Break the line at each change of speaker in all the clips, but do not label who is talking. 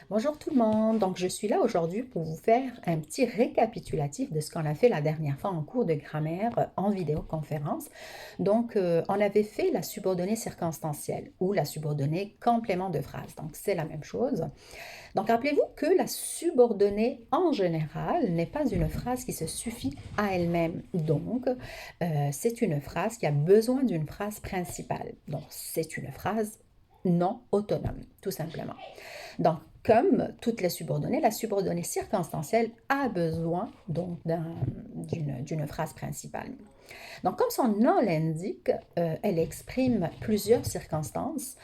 Bonjour tout le monde, donc je suis là aujourd'hui pour vous faire un petit récapitulatif de ce qu'on a fait la dernière fois en cours de grammaire en vidéoconférence. On avait fait la subordonnée circonstancielle ou la subordonnée complément de phrase, donc c'est la même chose. Donc rappelez-vous que la subordonnée en général n'est pas une phrase qui se suffit à elle-même. C'est une phrase qui a besoin d'une phrase principale. Donc c'est une phrase non autonome, tout simplement. Donc, comme toutes les subordonnées, la subordonnée circonstancielle a besoin d'une phrase principale. Donc, comme son nom l'indique, elle exprime plusieurs circonstances.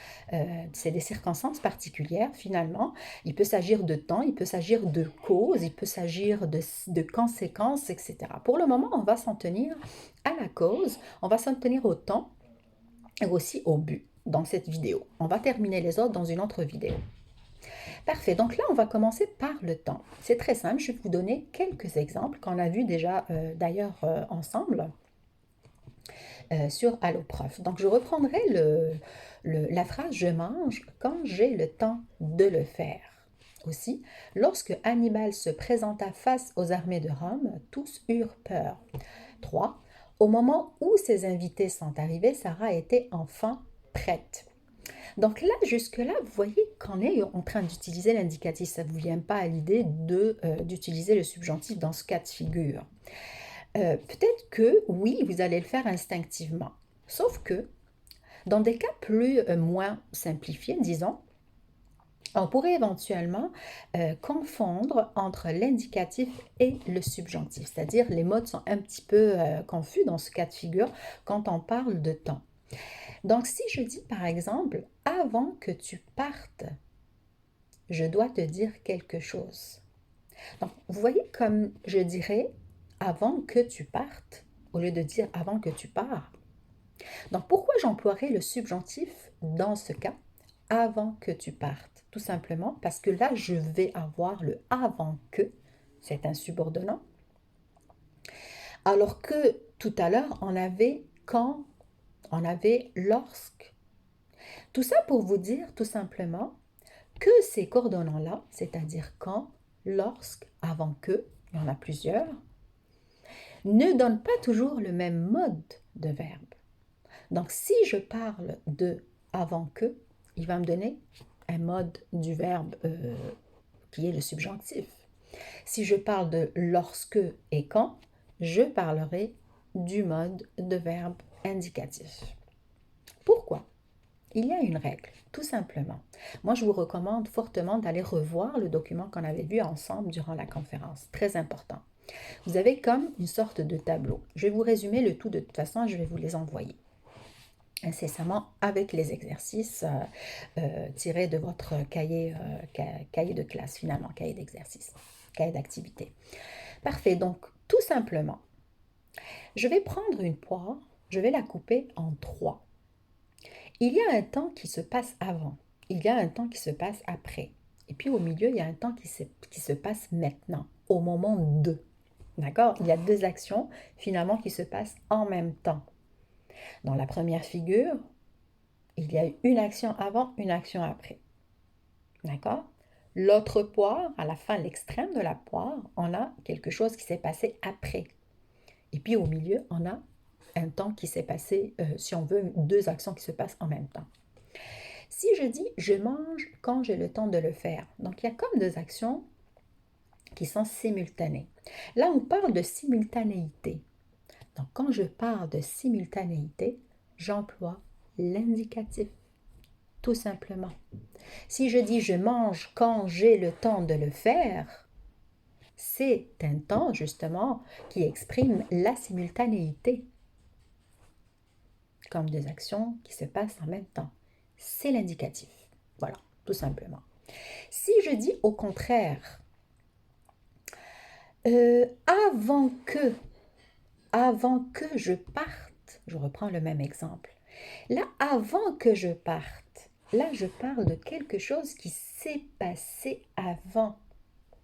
C'est des circonstances particulières finalement. Il peut s'agir de temps, il peut s'agir de cause, il peut s'agir de conséquences, etc. Pour le moment, on va s'en tenir à la cause, on va s'en tenir au temps et aussi au but dans cette vidéo. On va terminer les autres dans une autre vidéo. Parfait. Donc là, on va commencer par le temps. C'est très simple. Je vais vous donner quelques exemples qu'on a vus déjà d'ailleurs ensemble sur Alloprof. Donc je reprendrai la phrase «Je mange quand j'ai le temps de le faire». Aussi, lorsque Hannibal se présenta face aux armées de Rome, tous eurent peur. 3. Au moment où ses invités sont arrivés, Sarah était enfin prête. Donc là, jusque-là, vous voyez qu'on est en train d'utiliser l'indicatif. Ça ne vous vient pas à l'idée d'utiliser le subjonctif dans ce cas de figure. Peut-être que oui, vous allez le faire instinctivement. Sauf que dans des cas moins simplifiés, disons, on pourrait éventuellement confondre entre l'indicatif et le subjonctif. C'est-à-dire les modes sont un petit peu confus dans ce cas de figure quand on parle de temps. Donc, si je dis par exemple, avant que tu partes, je dois te dire quelque chose. Donc, vous voyez comme je dirais avant que tu partes au lieu de dire avant que tu pars. Donc, pourquoi j'emploierais le subjonctif dans ce cas avant que tu partes? Tout simplement parce que là, je vais avoir le avant que, c'est un subordonnant, alors que tout à l'heure, on avait quand, on avait lorsque. Tout ça pour vous dire tout simplement que ces coordonnants-là, c'est-à-dire quand, lorsque, avant que, il y en a plusieurs, ne donnent pas toujours le même mode de verbe. Donc, si je parle de avant que, il va me donner un mode du verbe qui est le subjonctif. Si je parle de lorsque et quand, je parlerai du mode de verbe indicatif. Pourquoi? Il y a une règle, tout simplement. Moi, je vous recommande fortement d'aller revoir le document qu'on avait vu ensemble durant la conférence. Très important. Vous avez comme une sorte de tableau. Je vais vous résumer le tout de toute façon, je vais vous les envoyer incessamment avec les exercices tirés de votre cahier de classe, finalement, cahier d'exercice, cahier d'activité. Parfait, donc tout simplement, je vais prendre une poire, je vais la couper en 3. Il y a un temps qui se passe avant, il y a un temps qui se passe après, et puis au milieu, il y a un temps qui se passe maintenant, au moment de. D'accord? Il y a 2 actions finalement qui se passent en même temps. Dans la première figure, il y a une action avant, une action après. D'accord? L'autre poire, à la fin, l'extrême de la poire, on a quelque chose qui s'est passé après. Et puis au milieu, on a un temps qui s'est passé, si on veut, 2 actions qui se passent en même temps. Si je dis je mange quand j'ai le temps de le faire, donc il y a comme 2 actions qui sont simultanées. Là, on parle de simultanéité. Donc quand je parle de simultanéité, j'emploie l'indicatif, tout simplement. Si je dis je mange quand j'ai le temps de le faire, c'est un temps justement qui exprime la simultanéité, comme 2 actions qui se passent en même temps. C'est l'indicatif. Voilà, tout simplement. Si je dis au contraire, avant que je parte, je reprends le même exemple. Là, avant que je parte, là, je parle de quelque chose qui s'est passé avant.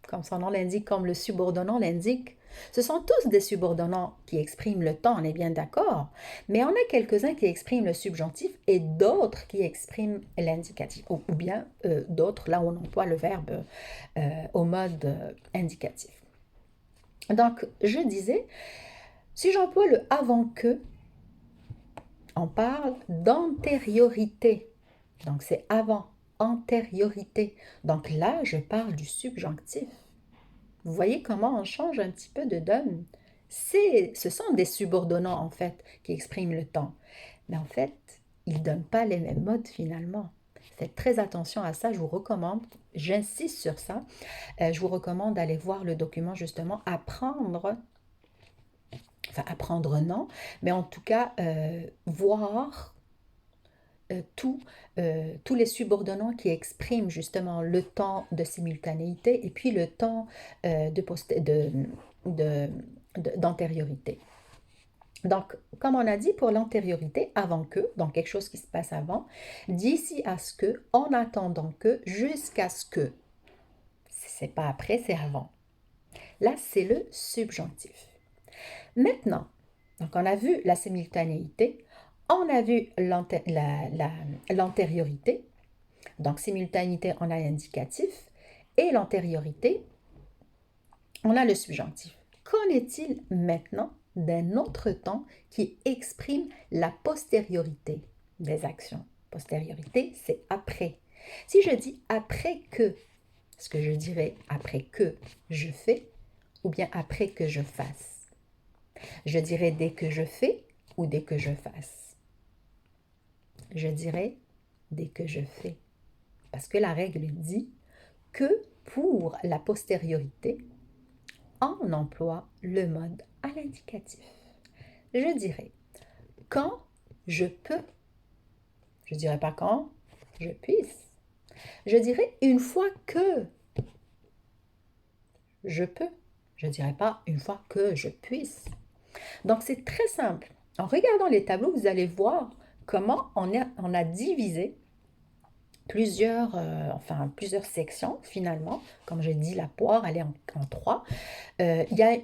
comme son nom l'indique, comme le subordonnant l'indique. Ce sont tous des subordonnants qui expriment le temps, on est bien d'accord, mais on a quelques-uns qui expriment le subjonctif et d'autres qui expriment l'indicatif, ou bien d'autres là où on emploie le verbe au mode indicatif. Donc, je disais, si j'emploie le avant que, on parle d'antériorité. Donc, c'est avant, antériorité. Donc là, je parle du subjonctif. Vous voyez comment on change un petit peu de donne? Ce sont des subordonnants, en fait, qui expriment le temps. Mais en fait, ils ne donnent pas les mêmes modes, finalement. Faites très attention à ça, je vous recommande, j'insiste sur ça, je vous recommande d'aller voir le document, justement, apprendre, enfin apprendre non, mais en tout cas, voir tous les subordonnants qui expriment justement le temps de simultanéité et puis le temps d'antériorité. Donc, comme on a dit pour l'antériorité, avant que, donc quelque chose qui se passe avant, d'ici à ce que, en attendant que, jusqu'à ce que. C'est pas après, c'est avant. Là, c'est le subjonctif. Maintenant, donc on a vu la simultanéité, on a vu l'antériorité, donc simultanéité, on a l'indicatif, et l'antériorité, on a le subjonctif. Qu'en est-il maintenant d'un autre temps qui exprime la postériorité des actions? Postériorité, c'est après. Si je dis après que, est-ce que je dirais après que je fais ou bien après que je fasse? Je dirais dès que je fais ou dès que je fasse? Je dirais dès que je fais. Parce que la règle dit que pour la postériorité, on emploie le mode à l'indicatif. Je dirais quand je peux. Je ne dirais pas quand je puisse. Je dirais une fois que je peux. Je ne dirais pas une fois que je puisse. Donc, c'est très simple. En regardant les tableaux, vous allez voir comment on a divisé plusieurs sections finalement. Comme j'ai dit, la poire, elle est en trois. Il y a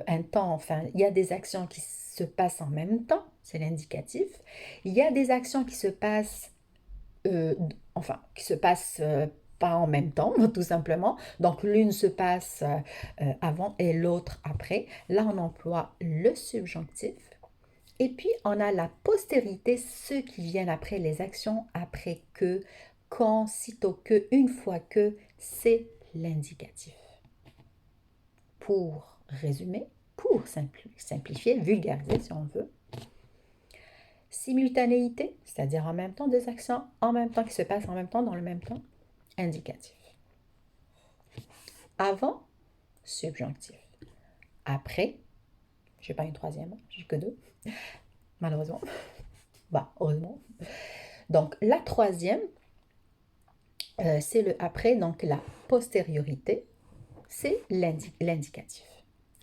un temps, enfin, il y a des actions qui se passent en même temps, c'est l'indicatif. Il y a des actions qui se passent, pas en même temps, tout simplement. Donc, l'une se passe avant et l'autre après. Là, on emploie le subjonctif. Et puis, on a la postérité, ceux qui viennent après les actions, après que, quand, sitôt que, une fois que, c'est l'indicatif. Pour résumer, pour simplifier, vulgariser si on veut, simultanéité, c'est-à-dire en même temps des actions, en même temps qui se passent en même temps, dans le même temps, indicatif. Avant, subjonctif. Après, je n'ai pas une troisième, j'ai que deux, malheureusement. Bah, heureusement. Donc, la troisième, c'est le après, donc la postériorité, c'est l'indicatif.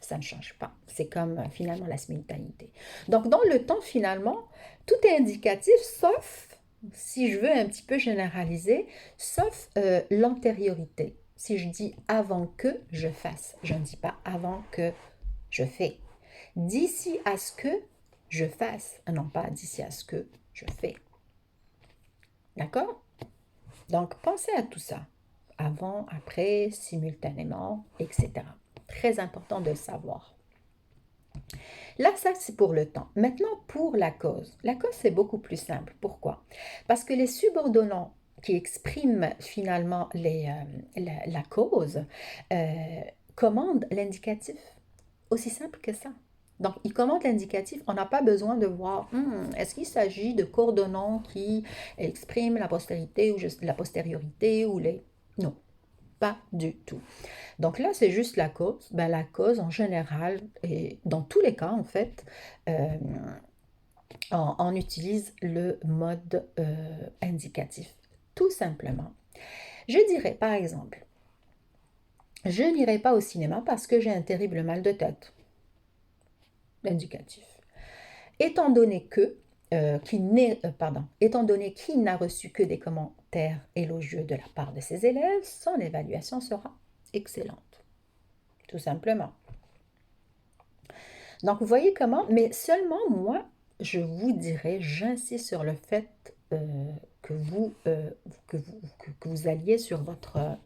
Ça ne change pas. C'est comme finalement la simultanéité. Donc, dans le temps, finalement, tout est indicatif, sauf, si je veux un petit peu généraliser, sauf l'antériorité. Si je dis avant que je fasse, je ne dis pas avant que je fais. D'ici à ce que je fasse, non pas d'ici à ce que je fais. D'accord? Donc, pensez à tout ça. Avant, après, simultanément, etc. Très important de le savoir. Là, ça, c'est pour le temps. Maintenant, pour la cause. La cause, c'est beaucoup plus simple. Pourquoi? Parce que les subordonnants qui expriment finalement la cause commandent l'indicatif. Aussi simple que ça. Donc, ils commandent l'indicatif. On n'a pas besoin de voir, est-ce qu'il s'agit de coordonnants qui expriment la postérité ou juste la postériorité ou les... Non, pas du tout. Donc là, c'est juste la cause. Ben, la cause, en général, et dans tous les cas, en fait, on utilise le mode indicatif, tout simplement. Je dirais, par exemple, je n'irai pas au cinéma parce que j'ai un terrible mal de tête. L'indicatif. Étant donné qu'il n'a reçu que des commentaires élogieux de la part de ses élèves, son évaluation sera excellente, tout simplement. Donc, vous voyez comment, mais seulement moi, je vous dirais, j'insiste sur le fait que vous alliez sur votre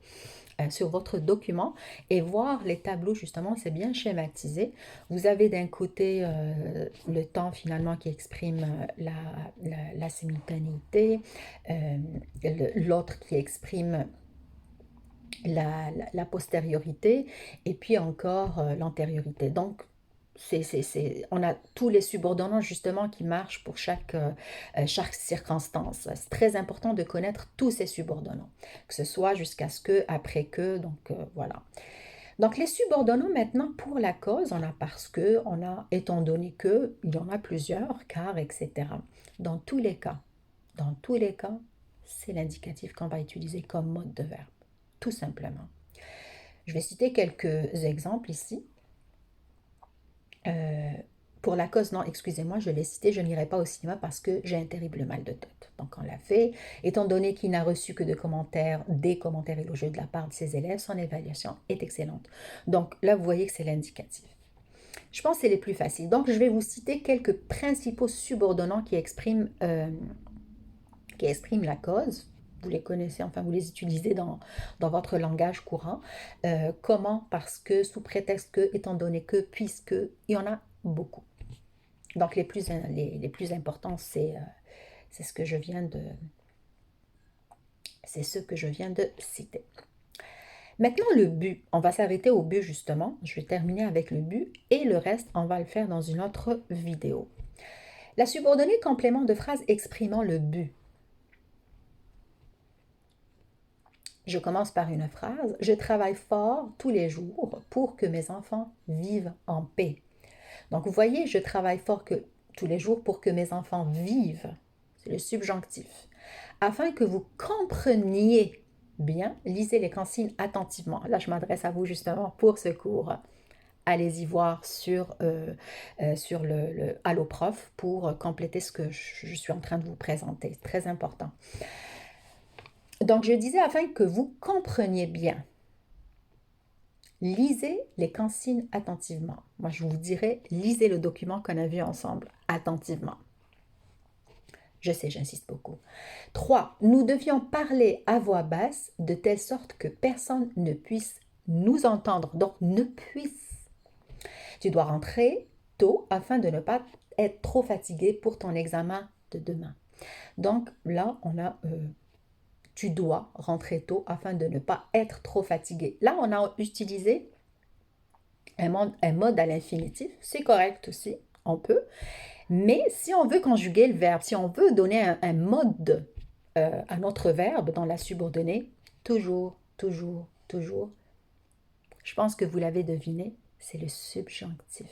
document et voir les tableaux, justement, c'est bien schématisé. Vous avez d'un côté le temps finalement qui exprime la simultanéité, l'autre qui exprime la postériorité et puis encore l'antériorité. Donc, on a tous les subordonnants justement qui marchent pour chaque circonstance. C'est très important de connaître tous ces subordonnants, que ce soit jusqu'à ce que, après que, donc voilà. Donc les subordonnants maintenant pour la cause, on a parce que, on a étant donné que, il y en a plusieurs, car, etc. Dans tous les cas, c'est l'indicatif qu'on va utiliser comme mode de verbe, tout simplement. Je vais citer quelques exemples ici. Pour la cause, non, excusez-moi, je l'ai cité, je n'irai pas au cinéma parce que j'ai un terrible mal de tête. Donc on l'a fait. Étant donné qu'il n'a reçu que des commentaires élogieux de la part de ses élèves, son évaluation est excellente. Donc là, vous voyez que c'est l'indicatif. Je pense que c'est les plus faciles. Donc je vais vous citer quelques principaux subordonnants qui expriment la cause. Vous les connaissez, enfin vous les utilisez dans votre langage courant. Comment? Parce que, sous prétexte que, étant donné que, puisque, il y en a beaucoup. Donc les plus importants, c'est ce que je viens de citer. Maintenant le but, on va s'arrêter au but justement. Je vais terminer avec le but et le reste, on va le faire dans une autre vidéo. La subordonnée complément de phrase exprimant le but. Je commence par une phrase. Je travaille fort tous les jours pour que mes enfants vivent en paix. Donc, vous voyez, je travaille fort tous les jours pour que mes enfants vivent. C'est le subjonctif. Afin que vous compreniez bien, lisez les consignes attentivement. Là, je m'adresse à vous justement pour ce cours. Allez-y voir sur le Allo Prof pour compléter ce que je suis en train de vous présenter. C'est très important. Donc, je disais afin que vous compreniez bien. Lisez les consignes attentivement. Moi, je vous dirais, lisez le document qu'on a vu ensemble attentivement. Je sais, j'insiste beaucoup. 3. Nous devions parler à voix basse de telle sorte que personne ne puisse nous entendre. Donc, ne puisse. Tu dois rentrer tôt afin de ne pas être trop fatigué pour ton examen de demain. Donc, là, on a... tu dois rentrer tôt afin de ne pas être trop fatigué. Là, on a utilisé un mode à l'infinitif. C'est correct aussi, on peut. Mais si on veut conjuguer le verbe, si on veut donner un mode à notre verbe dans la subordonnée, toujours, toujours, toujours, je pense que vous l'avez deviné, c'est le subjonctif.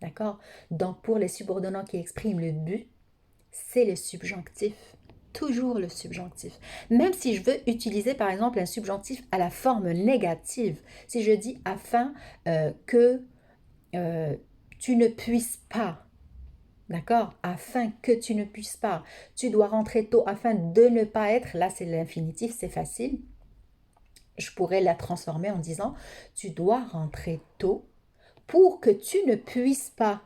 D'accord? Donc, pour les subordonnants qui expriment le but, c'est le subjonctif. Toujours le subjonctif. Même si je veux utiliser, par exemple, un subjonctif à la forme négative, si je dis afin que tu ne puisses pas, d'accord? Afin que tu ne puisses pas. Tu dois rentrer tôt afin de ne pas être, là c'est l'infinitif, c'est facile. Je pourrais la transformer en disant, tu dois rentrer tôt pour que tu ne puisses pas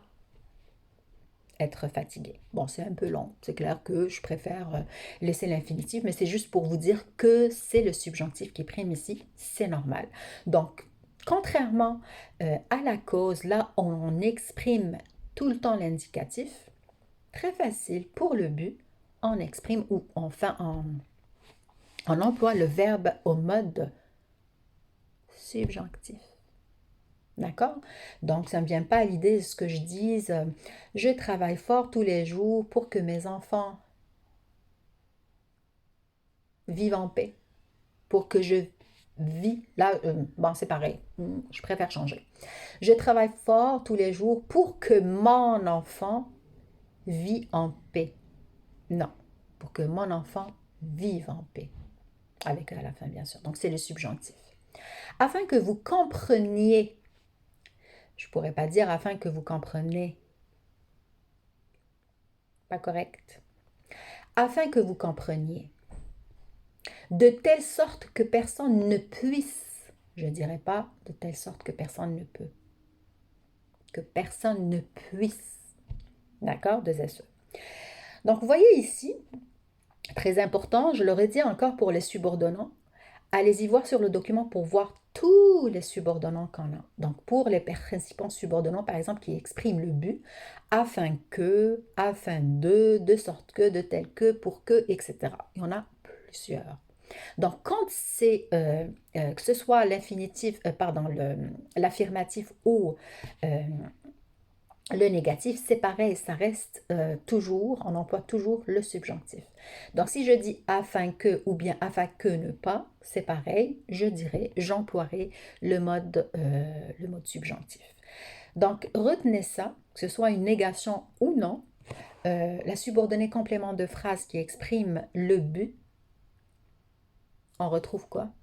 être fatigué. Bon, c'est un peu long. C'est clair que je préfère laisser l'infinitif, mais c'est juste pour vous dire que c'est le subjonctif qui prime ici. C'est normal. Donc, contrairement à la cause, là, on exprime tout le temps l'indicatif. Très facile pour le but, on exprime ou enfin on emploie le verbe au mode subjonctif. D'accord? Donc, ça ne me vient pas à l'idée de ce que je dise. Je travaille fort tous les jours pour que mes enfants vivent en paix. Pour que je vis. Là, bon, c'est pareil. Je préfère changer. Je travaille fort tous les jours pour que mon enfant vit en paix. Non. Pour que mon enfant vive en paix. Avec à la fin, bien sûr. Donc, c'est le subjonctif. Afin que vous compreniez, je ne pourrais pas dire afin que vous compreniez. Pas correct. Afin que vous compreniez. De telle sorte que personne ne puisse. Je ne dirais pas de telle sorte que personne ne peut, que personne ne puisse. D'accord? Deux SE. Donc, vous voyez ici, très important, je l'aurais dit encore pour les subordonnants, allez-y voir sur le document pour voir tous les subordonnants qu'on a. Donc, pour les principaux subordonnants, par exemple, qui expriment le but, afin que, afin de sorte que, de tel que, pour que, etc. Il y en a plusieurs. Donc, quand c'est, que ce soit l'infinitif, pardon, l'affirmatif ou le négatif, c'est pareil, ça reste toujours, on emploie toujours le subjonctif. Donc, si je dis afin que ou bien afin que ne pas, c'est pareil, je dirais, j'emploierai le mode subjonctif. Donc, retenez ça, que ce soit une négation ou non, la subordonnée complément de phrase qui exprime le but, on retrouve quoi?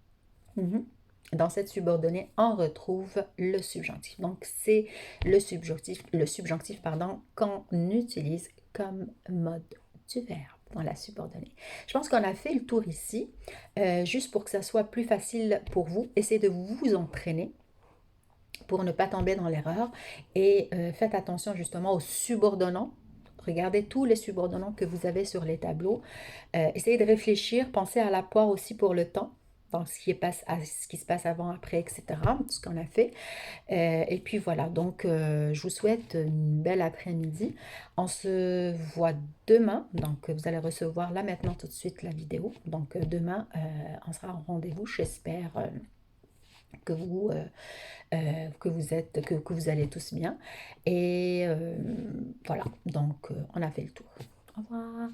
Dans cette subordonnée, on retrouve le subjonctif. Donc, c'est le subjonctif pardon, qu'on utilise comme mode du verbe dans la subordonnée. Je pense qu'on a fait le tour ici. Juste pour que ça soit plus facile pour vous, essayez de vous entraîner pour ne pas tomber dans l'erreur. Et faites attention justement aux subordonnants. Regardez tous les subordonnants que vous avez sur les tableaux. Essayez de réfléchir, pensez à la poire aussi pour le temps. Donc, ce qui se passe avant, après, etc., ce qu'on a fait. Et puis voilà, donc je vous souhaite une belle après-midi. On se voit demain, donc vous allez recevoir là maintenant tout de suite la vidéo. Donc demain, on sera en rendez-vous, j'espère que que vous allez tous bien. Et voilà, donc on a fait le tour. Au revoir.